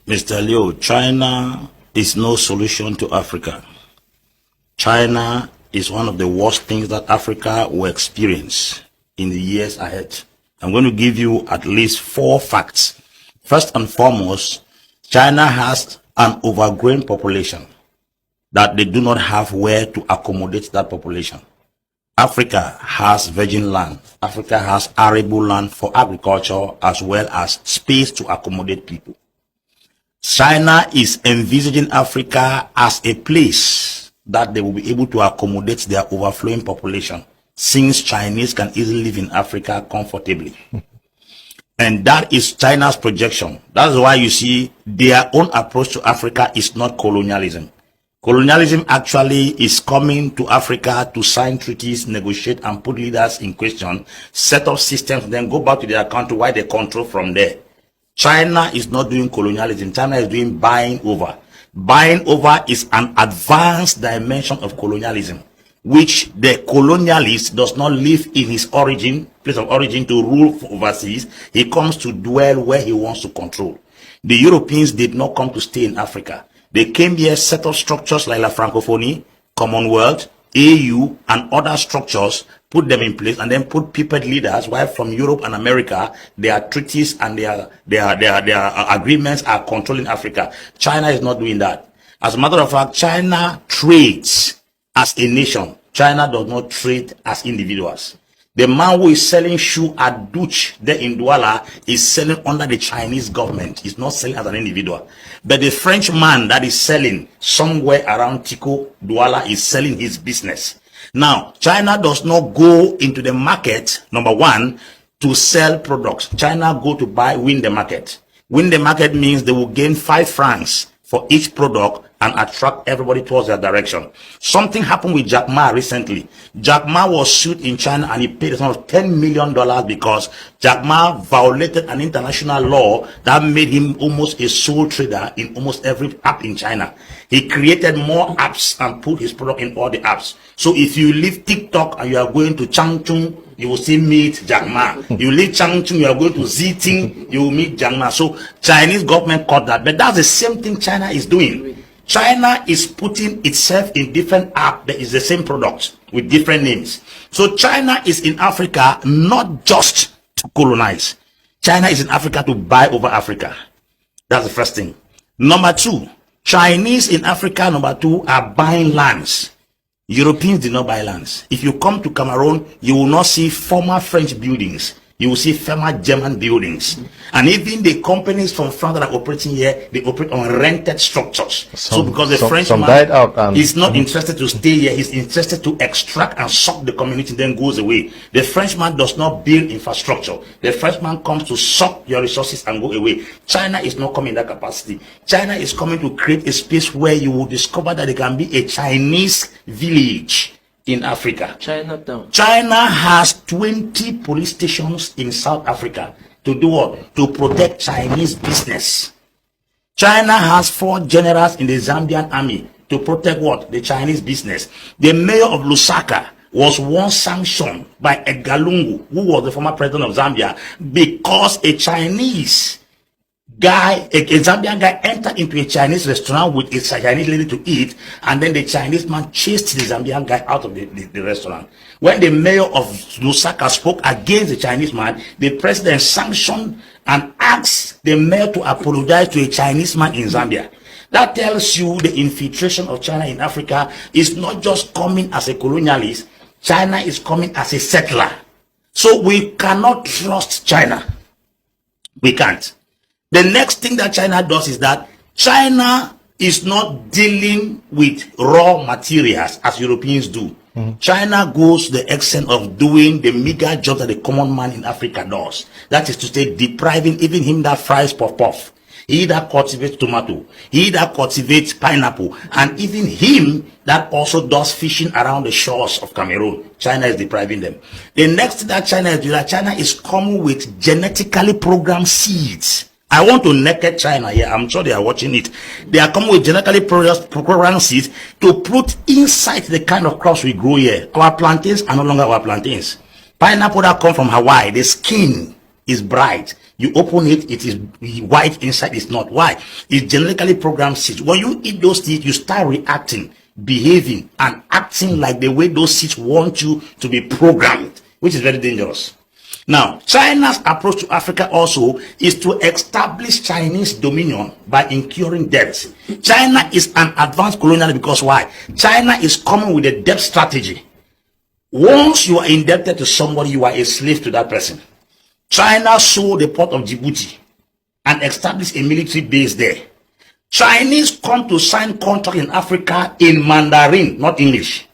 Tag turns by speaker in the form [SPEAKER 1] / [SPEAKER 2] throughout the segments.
[SPEAKER 1] Mr. Liu, China is no solution to Africa. China is one of the worst things that Africa will experience in the years ahead. I'm going to give you at least 4 facts. First and foremost, China has an overgrown population that they do not have where to accommodate that population. Africa has virgin land. Africa has arable land for agriculture as well as space to accommodate people. China is envisaging Africa as a place that they will be able to accommodate their overflowing population, since Chinese can easily live in Africa comfortably. And that is China's projection. That's why you see their own approach to Africa is not colonialism. Colonialism actually is coming to Africa to sign treaties, negotiate, and put leaders in question, set up systems, then go back to their country while they control from there. China is not doing colonialism. China is doing buying over. Buying over is an advanced dimension of colonialism, which the colonialist does not live in his place of origin to rule overseas. He comes to dwell where he wants to control. The Europeans did not come to stay in Africa. They came here, set up structures like La Francophonie, Commonwealth, AU, and other structures, put them in place, and then put puppet leaders, while from Europe and America, their treaties and their agreements are controlling Africa. China is not doing that. As a matter of fact, China trades as a nation. China does not trade as individuals. The man who is selling shoe at Dutch there in Douala is selling under the Chinese government. He's not selling as an individual. But the French man that is selling somewhere around Tico, Douala, is selling his business. Now, China does not go into the market, number one, to sell products. China go to buy, win the market. Win the market means they will gain 5 francs for each product and attract everybody towards their direction. Something happened with Jack Ma recently. Jack Ma was sued in China and he paid a sum of $10 million because Jack Ma violated an international law that made him almost a sole trader in almost every app in China. He created more apps and put his product in all the apps. So if you leave TikTok and you are going to Changchun, you will see meet Jack Ma. You leave Changchun, you are going to Ziting, you will meet Jack Ma. So Chinese government caught that. But that's the same thing China is doing. China is putting itself in different apps that is the same product with different names. So China is in Africa not just to colonize. China is in Africa to buy over Africa. That's the first thing. Number 2, Chinese in Africa, number 2, are buying lands. Europeans did not buy lands. If you come to Cameroon, you will not see former French buildings. You will see former German buildings. And even the companies from France that are operating here, they operate on rented structures. So because the Frenchman is not interested to stay here, he's interested to extract and suck the community, then goes away. The Frenchman does not build infrastructure. The Frenchman comes to suck your resources and go away. China is not coming in that capacity. China is coming to create a space where you will discover that there can be a Chinese village in Africa.
[SPEAKER 2] Chinatown.
[SPEAKER 1] China has 20 police stations in South Africa to do what? To protect Chinese business. China has 4 generals in the Zambian army to protect what? The Chinese business. The mayor of Lusaka was once sanctioned by Edgar Lungu, who was the former president of Zambia, because a Chinese guy, a Zambian guy, entered into a Chinese restaurant with a Chinese lady to eat, and then the Chinese man chased the Zambian guy out of the restaurant. When the mayor of Lusaka spoke against the Chinese man, the president sanctioned and asked the mayor to apologize to a Chinese man in Zambia. That tells you the infiltration of China in Africa is not just coming as a colonialist. China is coming as a settler. So we cannot trust China. We can't. The next thing that China does is that China is not dealing with raw materials as Europeans do. China goes to the extent of doing the meager job that the common man in Africa does. That is to say, depriving even him that fries puff-puff, he that cultivates tomato, he that cultivates pineapple, and even him that also does fishing around the shores of Cameroon. China is depriving them. The next thing that China is doing, that China is coming with genetically programmed seeds. I want to naked China here. I'm sure they are watching it. They are coming with genetically programmed seeds to put inside the kind of crops we grow here. Our plantains are no longer our plantains. Pineapple that come from Hawaii, the skin is bright. You open it, it is white inside, it's not. Why? It's genetically programmed seeds. When you eat those seeds, you start reacting, behaving, and acting like the way those seeds want you to be programmed, which is very dangerous. Now, China's approach to Africa also is to establish Chinese dominion by incurring debts. China is an advanced colonial because why? China is coming with a debt strategy. Once you are indebted to somebody, you are a slave to that person. China sold the port of Djibouti and established a military base there. Chinese come to sign contract in Africa in Mandarin, not English.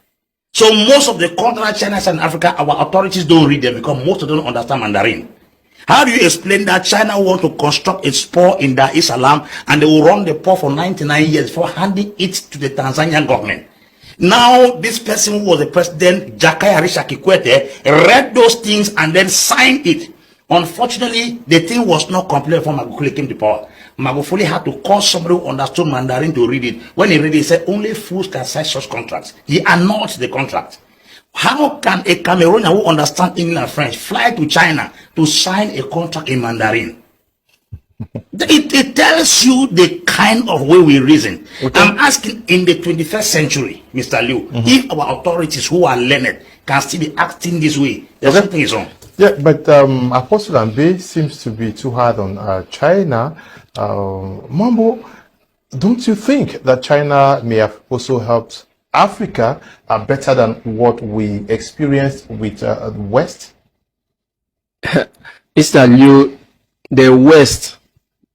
[SPEAKER 1] So most of the contracts China and Africa, our authorities don't read them because most of them don't understand Mandarin. How do you explain that China want to construct its port in Dar es Salaam and they will run the port for 99 years before handing it to the Tanzanian government? Now, this person who was the president, Jakaya Risha Kikwete, read those things and then signed it. Unfortunately, the thing was not completed before Magufuli came to power. Magufuli had to call somebody who understood Mandarin to read it. When he read it, he said only fools can sign such contracts. He annulled the contract. How can a Cameroonian who understands English and French fly to China to sign a contract in Mandarin? It tells you the kind of way we reason. Okay. I'm asking, in the 21st century, Mr. Liu, if our authorities who are learned can still be acting this way, there's something is wrong.
[SPEAKER 2] Yeah, but Apostle Ambe seems to be too hard on China. Mambo, don't you think that China may have also helped Africa better than what we experienced with the West?
[SPEAKER 3] Mr. Liu, the West,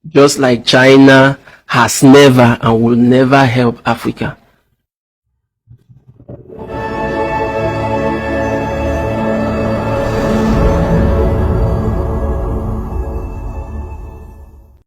[SPEAKER 3] just like China, has never and will never help Africa.